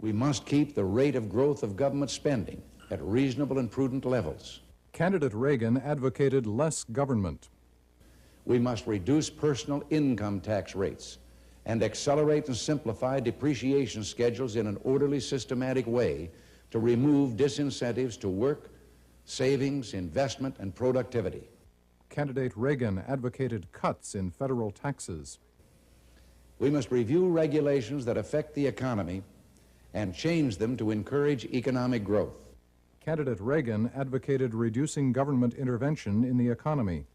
We must keep the rate of growth of government spending at reasonable and prudent levels. Candidate Reagan advocated less government. We must reduce personal income tax rates and accelerate and simplify depreciation schedules in an orderly, systematic way to remove disincentives to work, savings, investment, and productivity. Candidate Reagan advocated cuts in federal taxes. We must review regulations that affect the economy and change them to encourage economic growth. Candidate Reagan advocated reducing government intervention in the economy.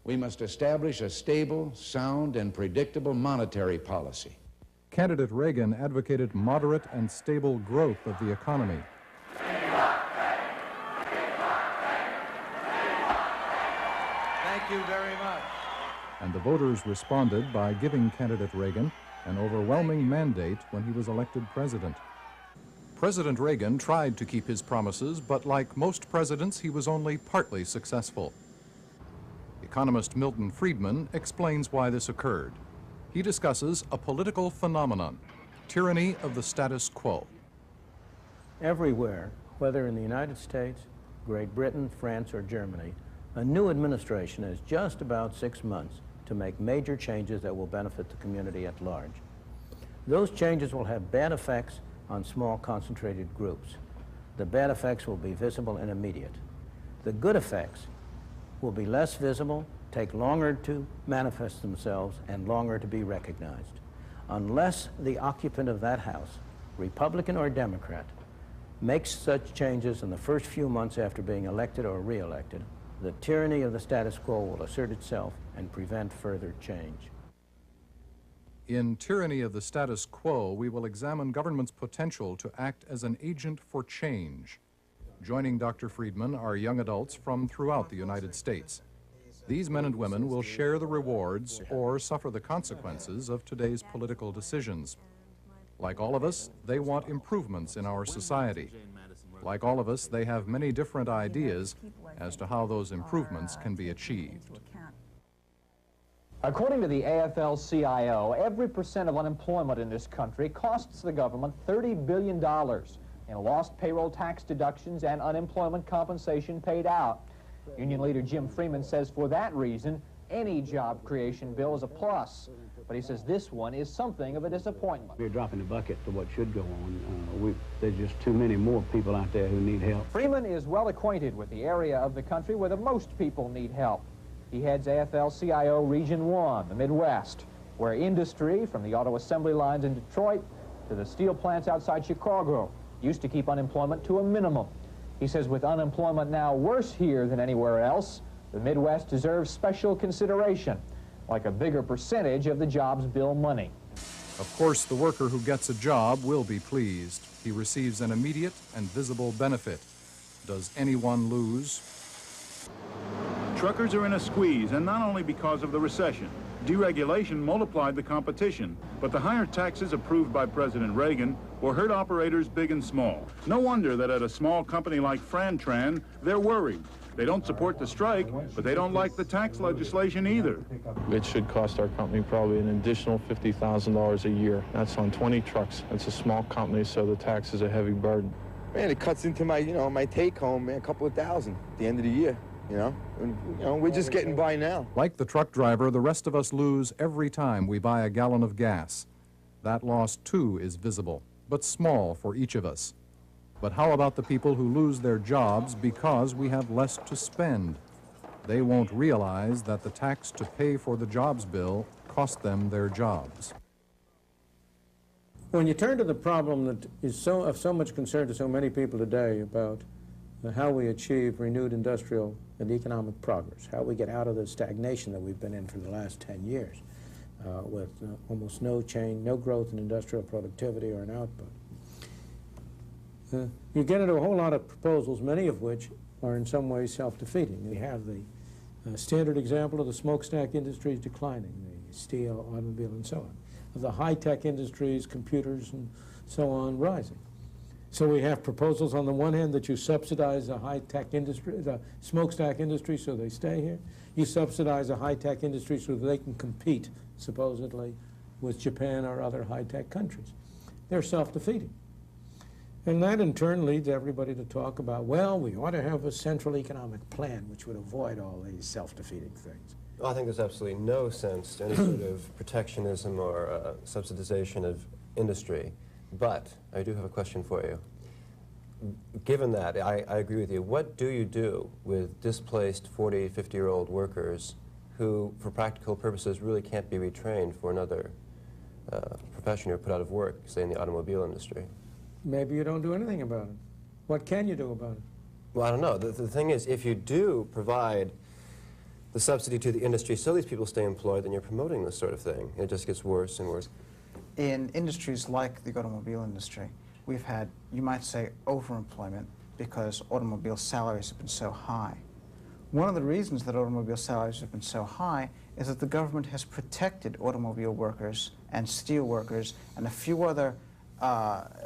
We must establish a stable, sound, and predictable monetary policy. Candidate Reagan advocated moderate and stable growth of the economy. Thank you very much. And the voters responded by giving candidate Reagan an overwhelming mandate when he was elected president. President Reagan tried to keep his promises, but like most presidents, he was only partly successful. Economist Milton Friedman explains why this occurred. He discusses a political phenomenon, tyranny of the status quo. Everywhere, whether in the United States, Great Britain, France, or Germany, a new administration has just about 6 months to make major changes that will benefit the community at large. Those changes will have bad effects on small concentrated groups. The bad effects will be visible and immediate. The good effects will be less visible, take longer to manifest themselves, and longer to be recognized. Unless the occupant of that house, Republican or Democrat, makes such changes in the first few months after being elected or re-elected, the tyranny of the status quo will assert itself and prevent further change. In Tyranny of the Status Quo, we will examine government's potential to act as an agent for change. Joining Dr. Friedman are young adults from throughout the United States. These men and women will share the rewards or suffer the consequences of today's political decisions. Like all of us, they want improvements in our society. Like all of us, they have many different ideas as to how those improvements can be achieved. According to the AFL-CIO, every % of unemployment in this country costs the government $30 billion in lost payroll tax deductions and unemployment compensation paid out. Union leader Jim Friedman says for that reason, any job creation bill is a plus. But he says this one is something of a disappointment. We're dropping the bucket to what should go on. There's just too many more people out there who need help. Friedman is well acquainted with the area of the country where the most people need help. He heads AFL-CIO Region 1, the Midwest, where industry, from the auto assembly lines in Detroit to the steel plants outside Chicago, used to keep unemployment to a minimum. He says with unemployment now worse here than anywhere else, the Midwest deserves special consideration, like a bigger percentage of the jobs bill money. Of course, the worker who gets a job will be pleased. He receives an immediate and visible benefit. Does anyone lose? Truckers are in a squeeze, and not only because of the recession. Deregulation multiplied the competition, but the higher taxes approved by President Reagan will hurt operators big and small. No wonder that at a small company like Frantran, they're worried. They don't support the strike, but they don't like the tax legislation either. It should cost our company probably an additional $50,000 a year. That's on 20 trucks. It's a small company, so the tax is a heavy burden. Man, it cuts into my, my take home, man, a couple of thousand at the end of the year. We're just getting by now. Like the truck driver, the rest of us lose every time we buy a gallon of gas. That loss, too, is visible, but small for each of us. But how about the people who lose their jobs because we have less to spend? They won't realize that the tax to pay for the jobs bill cost them their jobs. When you turn to the problem that is of so much concern to so many people today about how we achieve renewed industrial and economic progress, how we get out of the stagnation that we've been in for the last 10 years with almost no change, no growth in industrial productivity or in output. You get into a whole lot of proposals, many of which are in some ways self-defeating. We have the standard example of the smokestack industries declining, the steel, automobile, and so on. Of the high-tech industries, computers, and so on, rising. So we have proposals on the one hand that you subsidize the high-tech industry, the smokestack industry, so they stay here. You subsidize a high-tech industry so that they can compete, supposedly, with Japan or other high-tech countries. they're self-defeating. And that in turn leads everybody to talk about, well, we ought to have a central economic plan which would avoid all these self-defeating things. Well, I think there's absolutely no sense to any sort of protectionism or subsidization of industry. But I do have a question for you. Given that, I agree with you. What do you do with displaced 40, 50-year-old workers who, for practical purposes, really can't be retrained for another profession or put out of work, say in the automobile industry? Maybe you don't do anything about it. What can you do about it? Well, I don't know. The thing is, if you do provide the subsidy to the industry so these people stay employed, then you're promoting this sort of thing. It just gets worse and worse. In industries like the automobile industry, we've had, you might say, overemployment because automobile salaries have been so high. One of the reasons that automobile salaries have been so high is that the government has protected automobile workers and steel workers and a few other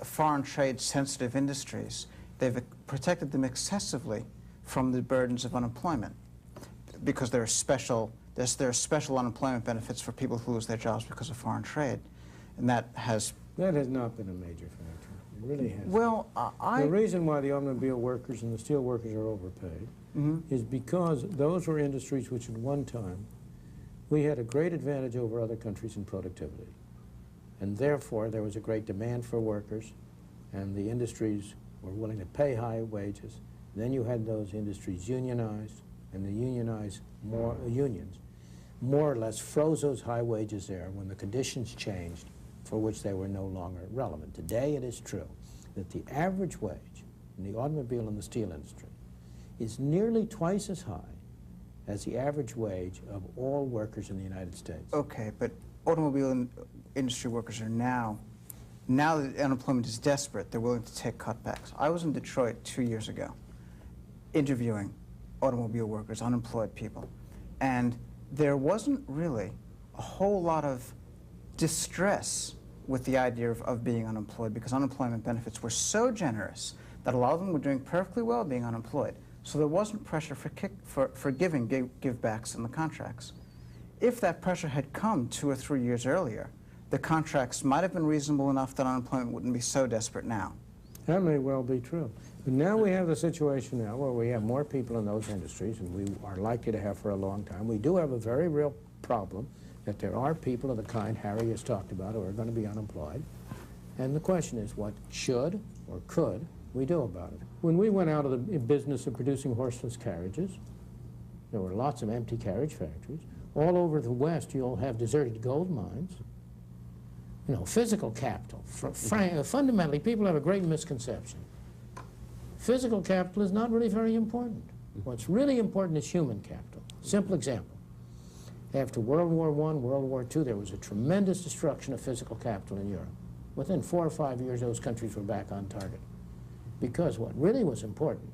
foreign trade sensitive industries. They've protected them excessively from the burdens of unemployment because there are special unemployment benefits for people who lose their jobs because of foreign trade. And that has not been a major factor. It really has. Well, the reason why the automobile workers and the steel workers are overpaid is because those were industries which at one time we had a great advantage over other countries in productivity. And therefore, there was a great demand for workers, and the industries were willing to pay high wages. Then you had those industries unionized, and the unionized unions more or less froze those high wages there when the conditions changed for which they were no longer relevant. Today, it is true that the average wage in the automobile and the steel industry is nearly twice as high as the average wage of all workers in the United States. Okay, but automobile industry workers are now that unemployment is desperate, they're willing to take cutbacks. I was in Detroit 2 years ago interviewing automobile workers, unemployed people, and there wasn't really a whole lot of distress with the idea of being unemployed because unemployment benefits were so generous that a lot of them were doing perfectly well being unemployed. So there wasn't pressure for giving give-backs in the contracts. If that pressure had come 2 or 3 years earlier, the contracts might have been reasonable enough that unemployment wouldn't be so desperate now. That may well be true. But now we have the situation now where we have more people in those industries, and we are likely to have for a long time. We do have a very real problem that there are people of the kind Harry has talked about who are going to be unemployed. And the question is, what should or could we do about it? When we went out of the business of producing horseless carriages, there were lots of empty carriage factories. All over the West, you'll have deserted gold mines. You know, physical capital. Fundamentally, people have a great misconception. Physical capital is not really very important. What's really important is human capital. Simple example. After World War I, World War II, there was a tremendous destruction of physical capital in Europe. Within 4 or 5 years, those countries were back on target. Because what really was important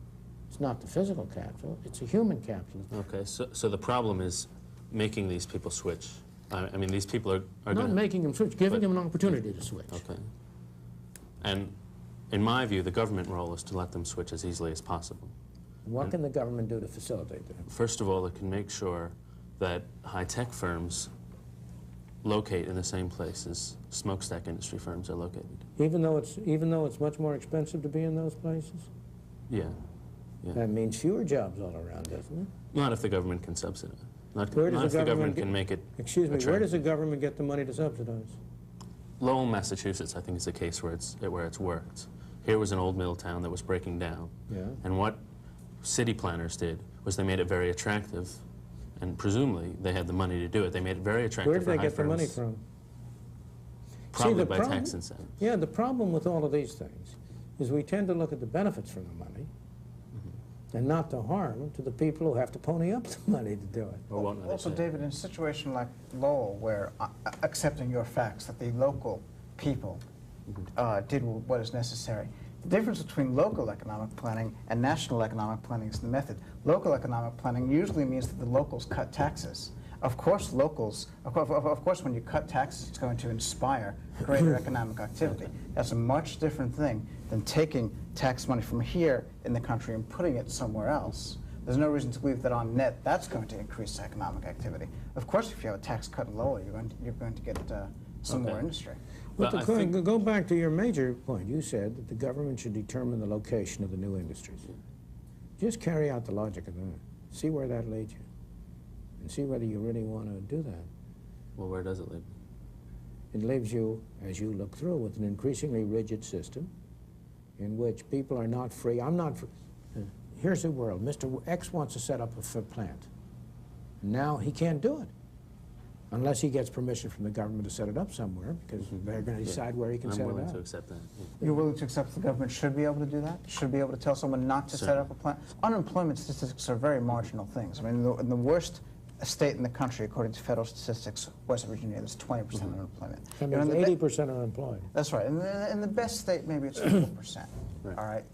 is not the physical capital, it's the human capital. Okay, so the problem is making these people switch. I mean, these people are not making them switch, giving them an opportunity to switch. Okay. And in my view, the government role is to let them switch as easily as possible. What can the government do to facilitate that? First of all, it can make sure that high-tech firms locate in the same place as smokestack industry firms are located. Even though it's much more expensive to be in those places? Yeah. That means fewer jobs all around, doesn't it? Not if the government can subsidize. Not if the government can make it. Excuse me, where does the government get the money to subsidize? Lowell, Massachusetts, I think, is a case where it's worked. Here was an old mill town that was breaking down. Yeah. And what city planners did was they made it very attractive, and presumably they had the money to do it. They made it very attractive. Where did they get the money from? Probably by tax incentives. Yeah, the problem with all of these things is we tend to look at the benefits from the money and not the harm to the people who have to pony up the money to do it. Also, David, in a situation like Lowell, where, accepting your facts, that the local people did what is necessary, the difference between local economic planning and national economic planning is the method. Local economic planning usually means that the locals cut taxes. Of course, when you cut taxes, it's going to inspire greater economic activity. That's a much different thing than taking tax money from here in the country and putting it somewhere else. There's no reason to believe that on net that's going to increase economic activity. Of course, if you have a tax cut in Lowell, you're going to get some more industry. Go back to your major point. You said that the government should determine the location of the new industries. Just carry out the logic of that. See where that leads you. And see whether you really want to do that. Well, where does it lead? It leaves you, as you look through, with an increasingly rigid system in which people are not free. I'm not free. Here's the world. Mr. X wants to set up a plant. Now he can't do it unless he gets permission from the government to set it up somewhere, because they're going to decide where he can set it up. I'm willing to accept that. Yeah. You're willing to accept the government should be able to do that? Should be able to tell someone not to set up a plant? Unemployment statistics are very marginal things. I mean, in the worst state in the country, according to federal statistics, West Virginia, there's 20% unemployment. That means 80% are unemployed. That's right. In the best state, maybe it's 4%. Right. All right.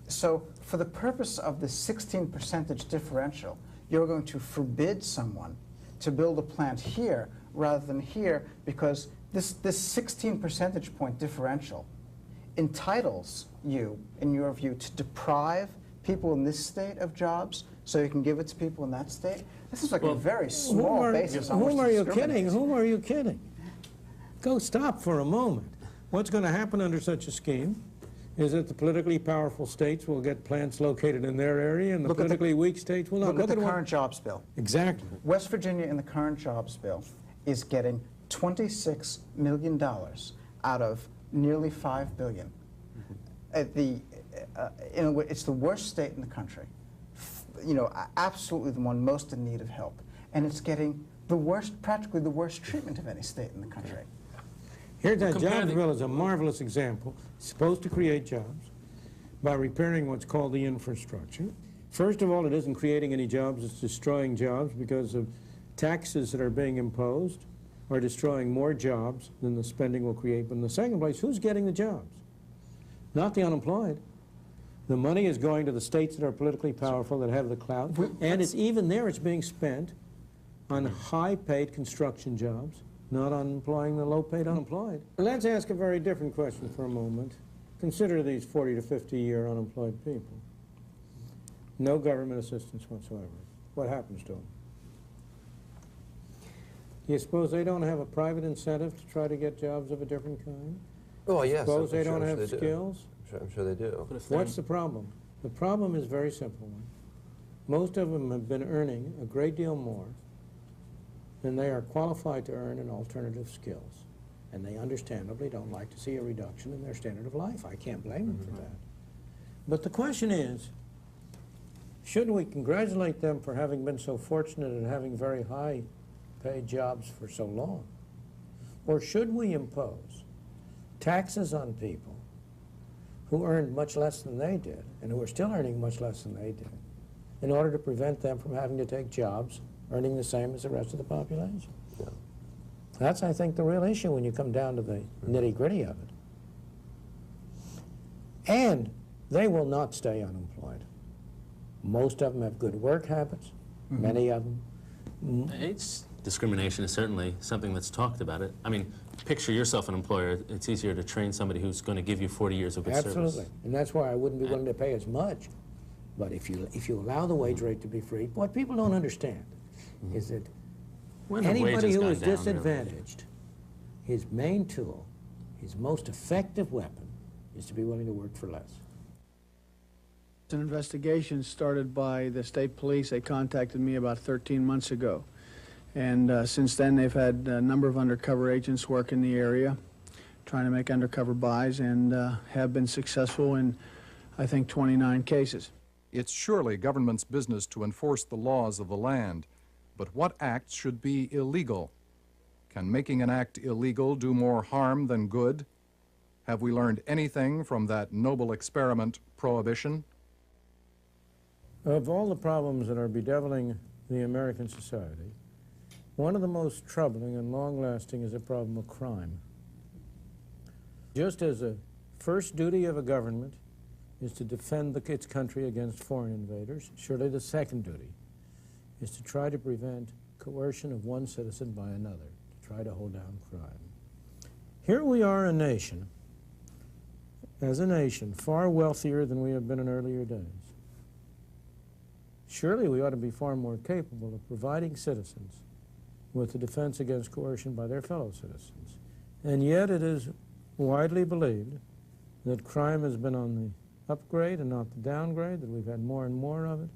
So for the purpose of the 16% differential, you're going to forbid someone to build a plant here rather than here, because this 16 percentage point differential entitles you, in your view, to deprive people in this state of jobs so you can give it to people in that state? This is like a very small basis on which to discriminate. Whom are you kidding? Go stop for a moment. What's going to happen under such a scheme is that the politically powerful states will get plants located in their area, and the politically weak states will not. Look at the current jobs bill. Exactly. West Virginia in the current jobs bill is getting $26 million out of nearly $5 billion. It's the worst state in the country. You know, absolutely the one most in need of help. And it's getting the worst, practically the worst treatment of any state in the country. Here's that jobs bill is a marvelous example. It's supposed to create jobs by repairing what's called the infrastructure. First of all, it isn't creating any jobs, it's destroying jobs because of taxes that are being imposed are destroying more jobs than the spending will create. But in the second place, who's getting the jobs? Not the unemployed. The money is going to the states that are politically powerful, that have the clout, and it's even there, it's being spent on high-paid construction jobs, not on employing the low-paid unemployed. Let's ask a very different question for a moment. Consider these 40 to 50-year unemployed people. No government assistance whatsoever. What happens to them? Do you suppose they don't have a private incentive to try to get jobs of a different kind? Oh, yes. Suppose they don't have skills? I'm sure they do. What's the problem? The problem is a very simple one. Most of them have been earning a great deal more than they are qualified to earn in alternative skills. And they understandably don't like to see a reduction in their standard of life. I can't blame them for that. But the question is, should we congratulate them for having been so fortunate and having very high-paid jobs for so long? Or should we impose taxes on people who earned much less than they did, and who are still earning much less than they did, in order to prevent them from having to take jobs earning the same as the rest of the population? Yeah. That's, I think, the real issue when you come down to the nitty-gritty of it. And they will not stay unemployed. Most of them have good work habits, many of them. Age discrimination is certainly something that's talked about. I mean, picture yourself an employer. It's easier to train somebody who's going to give you 40 years of good service. Absolutely. And that's why I wouldn't be willing to pay as much. But if you allow the wage rate to be free, what people don't understand is that anybody who is disadvantaged, his main tool, his most effective weapon, is to be willing to work for less. An investigation started by the state police. They contacted me about 13 months ago. And since then, they've had a number of undercover agents work in the area, trying to make undercover buys, and have been successful in, I think, 29 cases. It's surely government's business to enforce the laws of the land, but what acts should be illegal? Can making an act illegal do more harm than good? Have we learned anything from that noble experiment, prohibition? Of all the problems that are bedeviling the American society, one of the most troubling and long-lasting is the problem of crime. Just as a first duty of a government is to defend its country against foreign invaders, surely the second duty is to try to prevent coercion of one citizen by another, to try to hold down crime. Here we are a nation, as a nation, far wealthier than we have been in earlier days. Surely we ought to be far more capable of providing citizens with the defense against coercion by their fellow citizens. And yet it is widely believed that crime has been on the upgrade and not the downgrade, that we've had more and more of it,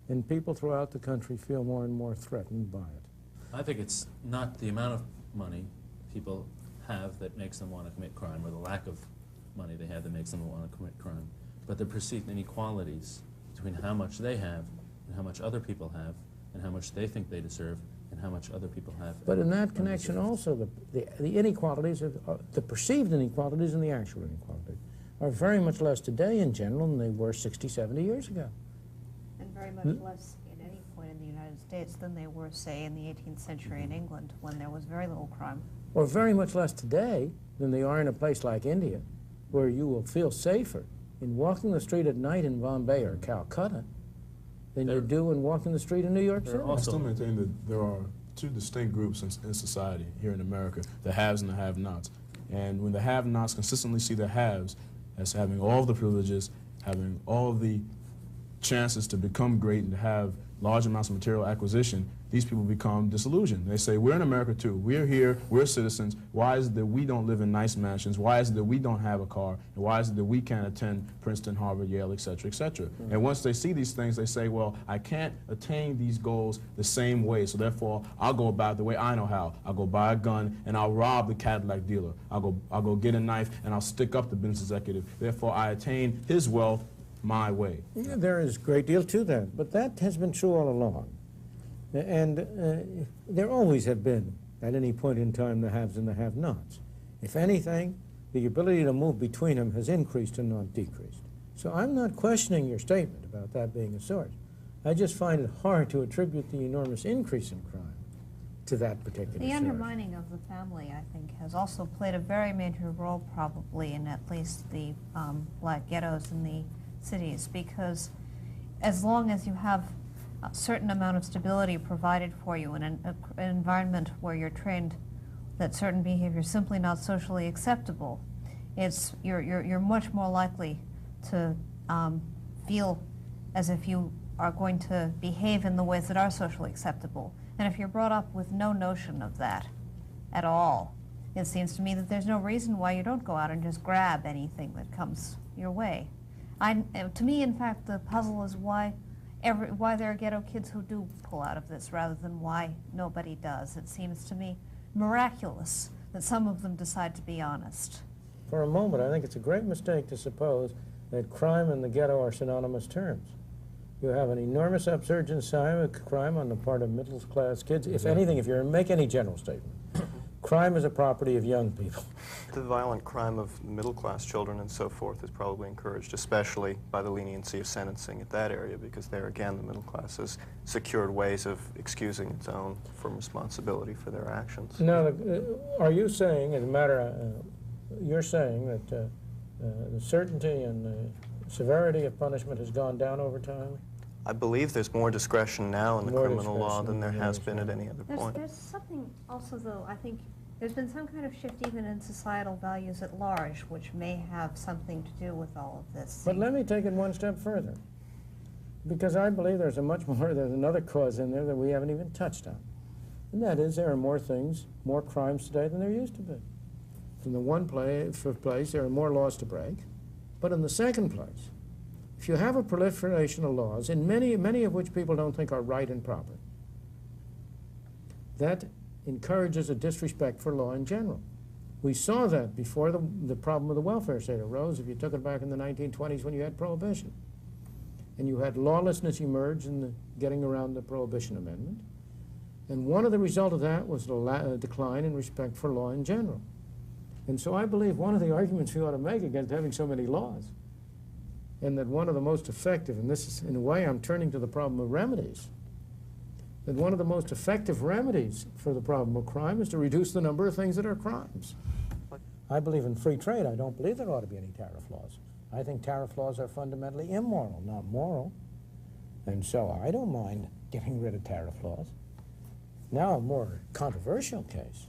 and people throughout the country feel more and more threatened by it. I think it's not the amount of money people have that makes them want to commit crime, or the lack of money they have that makes them want to commit crime, but the perceived inequalities between how much they have and how much other people have, and how much they think they deserve and how much other people have. But in that connection also, the inequalities, the perceived inequalities and the actual inequalities are very much less today in general than they were 60, 70 years ago. And very much less at any point in the United States than they were, say, in the 18th century in England, when there was very little crime. Or very much less today than they are in a place like India, where you will feel safer in walking the street at night in Bombay or Calcutta than you do in walking the street in New York City. I still maintain that there are two distinct groups in society here in America, the haves and the have-nots. And when the have-nots consistently see the haves as having all of the privileges, having all of the chances to become great and to have large amounts of material acquisition, these people become disillusioned. They say, we're in America too. We're here, we're citizens. Why is it that we don't live in nice mansions? Why is it that we don't have a car? And why is it that we can't attend Princeton, Harvard, Yale, et cetera, et cetera? And once they see these things, they say, well, I can't attain these goals the same way, so therefore I'll go about it the way I know how. I'll go buy a gun and I'll rob the Cadillac dealer. I'll go get a knife and I'll stick up the business executive. Therefore I attain his wealth my way. Yeah, there is a great deal to that, but that has been true all along. And there always have been, at any point in time, the haves and the have-nots. If anything, the ability to move between them has increased and not decreased. So I'm not questioning your statement about that being a source. I just find it hard to attribute the enormous increase in crime to that particular The source. undermining of the family, I think, has also played a very major role probably in at least the black ghettos in the cities, because as long as you have a certain amount of stability provided for you in an environment where you're trained that certain behavior is simply not socially acceptable, you're much more likely to feel as if you are going to behave in the ways that are socially acceptable. And if you're brought up with no notion of that at all, it seems to me that there's no reason why you don't go out and just grab anything that comes your way. To me, in fact, the puzzle is why there are ghetto kids who do pull out of this rather than why nobody does. It seems to me miraculous that some of them decide to be honest. For a moment, I think it's a great mistake to suppose that crime and the ghetto are synonymous terms. You have an enormous upsurgence of crime on the part of middle-class kids. If anything, if you make any general statement, crime is a property of young people. The violent crime of middle-class children and so forth is probably encouraged, especially by the leniency of sentencing at that area, because there again the middle class has secured ways of excusing its own from responsibility for their actions. Now, are you saying, as a matter, you're saying that the certainty and the severity of punishment has gone down over time? I believe there's more discretion now in the criminal law than there has been at any other point. There's something also, though, I think there's been some kind of shift even in societal values at large, which may have something to do with all of this. But let me take it one step further, because I believe there's another cause in there that we haven't even touched on. And that is there are more things, more crimes today than there used to be. In the one place, there are more laws to break. But in the second place, if you have a proliferation of laws, and many of which people don't think are right and proper, that encourages a disrespect for law in general. We saw that before the problem of the welfare state arose, if you took it back in the 1920s when you had Prohibition. And you had lawlessness emerge in the getting around the Prohibition Amendment. And one of the results of that was the decline in respect for law in general. And so I believe one of the arguments we ought to make against having so many laws, and that one of the most effective, and this is, in a way, I'm turning to the problem of remedies, that one of the most effective remedies for the problem of crime is to reduce the number of things that are crimes. I believe in free trade. I don't believe there ought to be any tariff laws. I think tariff laws are fundamentally immoral, not moral. And so I don't mind getting rid of tariff laws. Now, a more controversial case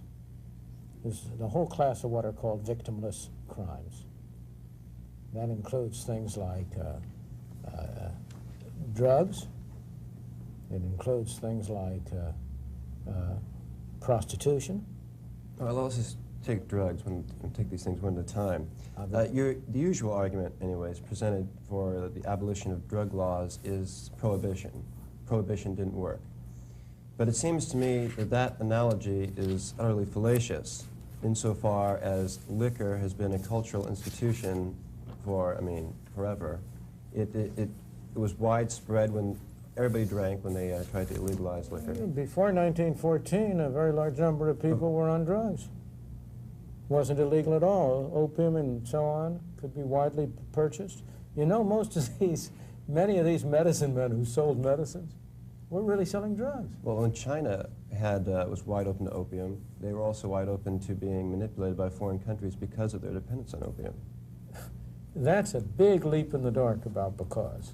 is the whole class of what are called victimless crimes. That includes things like drugs. It includes things like prostitution. Our laws take drugs, take these things one at a time. The usual argument, anyways, presented for the abolition of drug laws is prohibition. Prohibition didn't work. But it seems to me that that analogy is utterly fallacious insofar as liquor has been a cultural institution for, I mean, forever. It was widespread when everybody drank when they tried to legalize liquor. Before 1914, a very large number of people were on drugs. Wasn't illegal at all. Opium and so on could be widely purchased. You know, many of these medicine men who sold medicines were really selling drugs. Well, when China was wide open to opium, they were also wide open to being manipulated by foreign countries because of their dependence on opium. That's a big leap in the dark about because.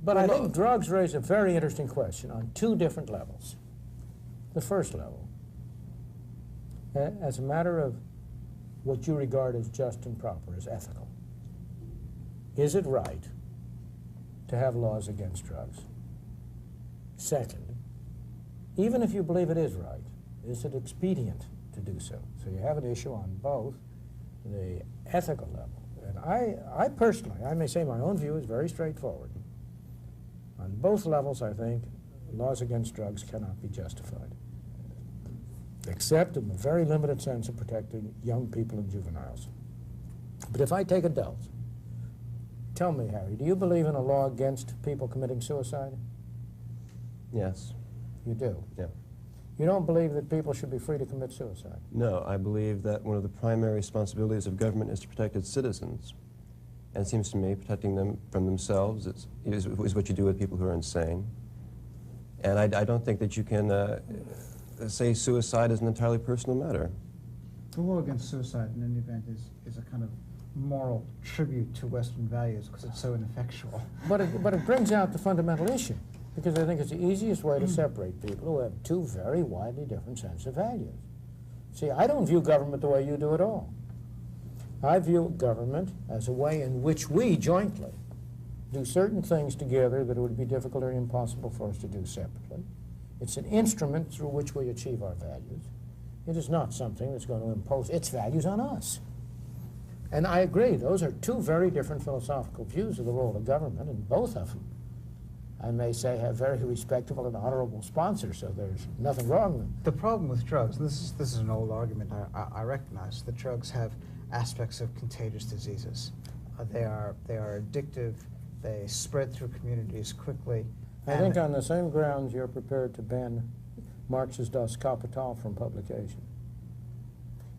But I think drugs raise a very interesting question on two different levels. The first level, as a matter of what you regard as just and proper, as ethical, is it right to have laws against drugs? Second, even if you believe it is right, is it expedient to do so? So you have an issue on both the ethical level. And I personally, I may say my own view is very straightforward. On both levels, I think laws against drugs cannot be justified, except in the very limited sense of protecting young people and juveniles. But if I take adults, tell me, Harry, do you believe in a law against people committing suicide? Yes. You do? Yeah. You don't believe that people should be free to commit suicide? No, I believe that one of the primary responsibilities of government is to protect its citizens. And it seems to me protecting them from themselves is what you do with people who are insane. And I don't think that you can say suicide is an entirely personal matter. The law against suicide, in any event, is a kind of moral tribute to Western values because it's so ineffectual. But it brings out the fundamental issue, because I think it's the easiest way to separate people who have two very widely different sets of values. See, I don't view government the way you do at all. I view government as a way in which we jointly do certain things together that it would be difficult or impossible for us to do separately. It's an instrument through which we achieve our values. It is not something that's going to impose its values on us. And I agree, those are two very different philosophical views of the role of government, and both of them, I may say, have very respectable and honorable sponsors, so there's nothing wrong with them. The problem with drugs, and this is an old argument I recognize, that drugs have aspects of contagious diseases. They are addictive, they spread through communities quickly. I think on the same grounds you're prepared to ban Marx's Das Kapital from publication.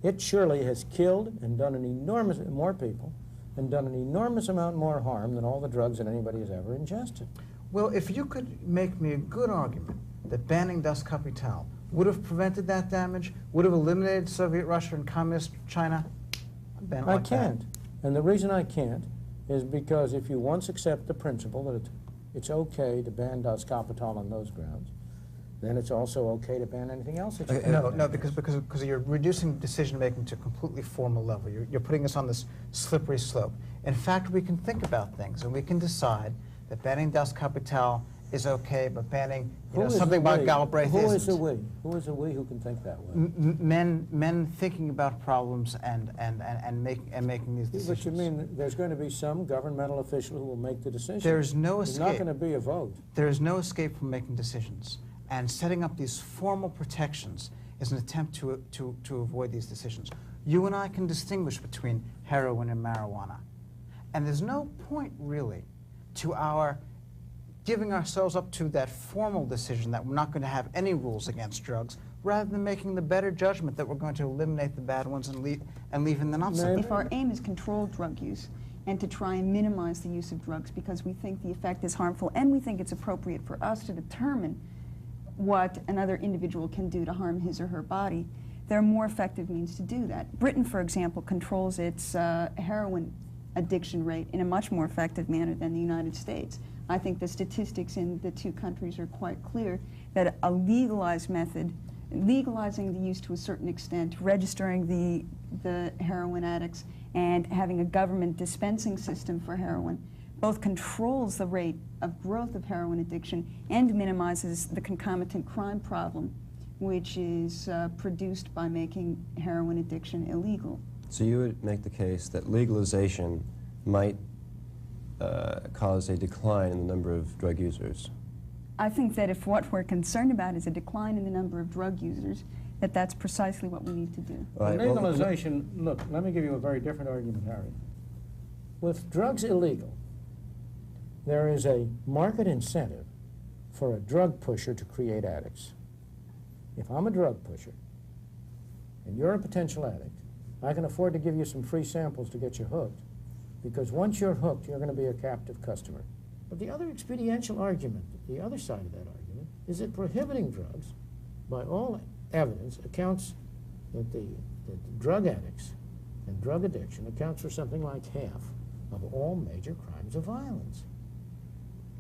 It surely has killed and done an enormous, more people, and done an enormous amount more harm than all the drugs that anybody has ever ingested. Well, if you could make me a good argument that banning Das Kapital would have prevented that damage, would have eliminated Soviet Russia and Communist China, I can't. And the reason I can't is because if you once accept the principle that it's okay to ban Das Kapital on those grounds, then it's also okay to ban anything else. No, because you're reducing decision-making to a completely formal level. You're putting us on this slippery slope. In fact, we can think about things, and we can decide that banning Das Kapital is okay, but banning something about Galbraith isn't. Who is a we? Who is a we who can think that way? Men thinking about problems and making these decisions. But you mean there's going to be some governmental official who will make the decision? There's no escape. There's not going to be a vote. There is no escape from making decisions. And setting up these formal protections is an attempt to avoid these decisions. You and I can distinguish between heroin and marijuana. And there's no point, really, to our giving ourselves up to that formal decision that we're not going to have any rules against drugs, rather than making the better judgment that we're going to eliminate the bad ones and leave in the not so bad. If our aim is controlled drug use and to try and minimize the use of drugs because we think the effect is harmful and we think it's appropriate for us to determine what another individual can do to harm his or her body, there are more effective means to do that. Britain, for example, controls its heroin addiction rate in a much more effective manner than the United States. I think the statistics in the two countries are quite clear that a legalized method, legalizing the use to a certain extent, registering the heroin addicts, and having a government dispensing system for heroin, both controls the rate of growth of heroin addiction and minimizes the concomitant crime problem which is produced by making heroin addiction illegal. So you would make the case that legalization might cause a decline in the number of drug users? I think that if what we're concerned about is a decline in the number of drug users, that's precisely what we need to do. Right. Legalization, look, let me give you a very different argument, Harry. With drugs illegal, there is a market incentive for a drug pusher to create addicts. If I'm a drug pusher and you're a potential addict, I can afford to give you some free samples to get you hooked, because once you're hooked, you're going to be a captive customer. But the other experiential argument, the other side of that argument, is that prohibiting drugs, by all evidence, accounts that the drug addicts and drug addiction accounts for something like half of all major crimes of violence,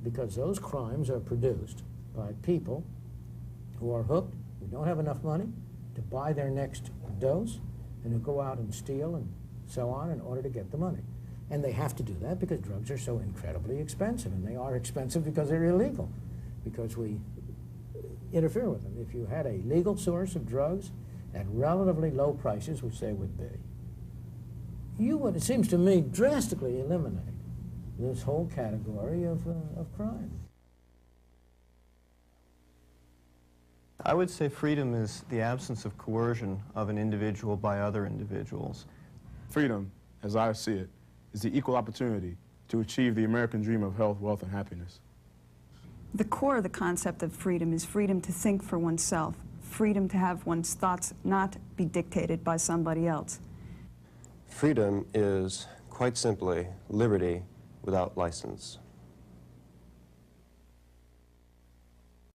because those crimes are produced by people who are hooked, who don't have enough money to buy their next dose, and who go out and steal and so on in order to get the money. And they have to do that because drugs are so incredibly expensive, and they are expensive because they're illegal, because we interfere with them. If you had a legal source of drugs at relatively low prices, which they would be, you would, it seems to me, drastically eliminate this whole category of crime. I would say freedom is the absence of coercion of an individual by other individuals. Freedom, as I see it, is the equal opportunity to achieve the American dream of health, wealth, and happiness. The core of the concept of freedom is freedom to think for oneself, freedom to have one's thoughts not be dictated by somebody else. Freedom is, quite simply, liberty without license.